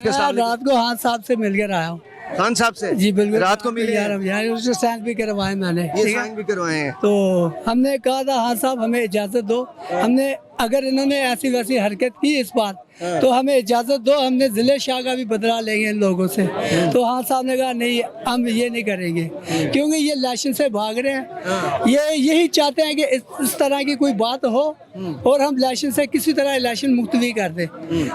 के सामने? रात को खान साहब से मिलकर आया हूँ। खान साहब से जी बिल्कुल, रात को मिले हैं? यार उससे साइन भी करवाए मैंने। ये साइन भी करवाए हैं? तो हमने कहा था हाँ साहब हमें इजाजत दो, हमने अगर इन्होंने ऐसी वैसी हरकत की इस बार तो हमें इजाजत दो, हमने जिले शाह का भी बदला लेंगे इन लोगों से। तो हाँ साहब ने कहा नहीं हम ये नहीं करेंगे, क्योंकि ये इलेक्शन से भाग रहे हैं। ये यही चाहते हैं कि इस तरह की कोई बात हो और हम इलेक्शन से किसी तरह इलेक्शन मुलतवी कर दें।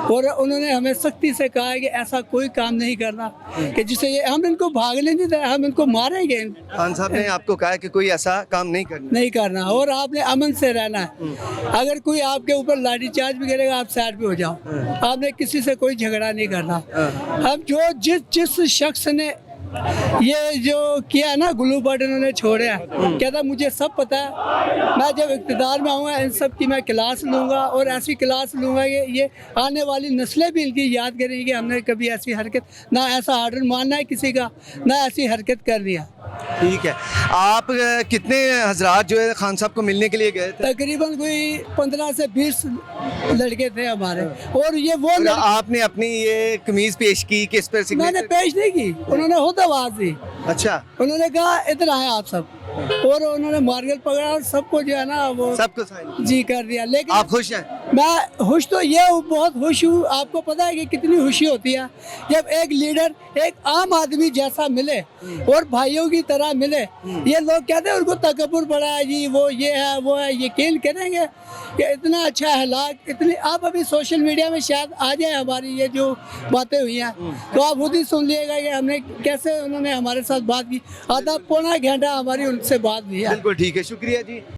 और उन्होंने हमें सख्ती से कहा है कि ऐसा कोई काम नहीं करना कि जिससे ये हम इनको भागने नहीं दें, हम इनको मारेंगे। खान साहब ने आपको कहा कि कोई ऐसा काम नहीं करना और आपने अमन से रहना है। अगर कोई आपके ऊपर लाठीचार्ज भी करेगा आप साइड पे हो जाओ, आपने किसी से कोई झगड़ा नहीं करना। हम जो जिस शख्स ने ये जो किया ना ग्लू बटन उन्होंने छोड़ा, कहता मुझे सब पता है, मैं जब इक़्तिदार में आऊँगा इन सब की मैं क्लास लूँगा और ऐसी क्लास लूँगा कि ये आने वाली नस्लें भी इनकी याद करेंगी कि हमने कभी ऐसी हरकत, ना ऐसा आर्डर मानना है किसी का, ना ऐसी हरकत कर दिया। ठीक है, आप कितने हजरात जो है खान साहब को मिलने के लिए गए थे? तकरीबन कोई 15 से 20 लड़के थे हमारे। और ये वो और आपने अपनी ये कमीज पेश की, किस पर मैंने सिग्नेचर? पेश नहीं की, उन्होंने होता आवाज दी। अच्छा, उन्होंने कहा इधर आए आप सब, और उन्होंने मार्गल पकड़ा और सबको जो है ना वो सबको साइन? जी कर दिया। लेकिन आप खुश हैं? मैं खुश तो ये बहुत खुश हूँ। आपको पता है कि कितनी खुशी होती है जब एक लीडर एक आम आदमी जैसा मिले और भाइयों की तरह मिले। ये लोग कहते हैं उनको तकब्बुर पड़ा है जी, वो ये है वो है। यकीन करेंगे कि इतना अच्छा हलाक, इतनी आप अभी सोशल मीडिया में शायद आ जाए हमारी ये जो बातें हुई हैं, तो आप खुद ही सुन लीजिएगा कि हमने कैसे उन्होंने हमारे साथ बात की। आधा पौना घंटा हमारी उनसे बात हुई है। बिल्कुल ठीक है, शुक्रिया जी।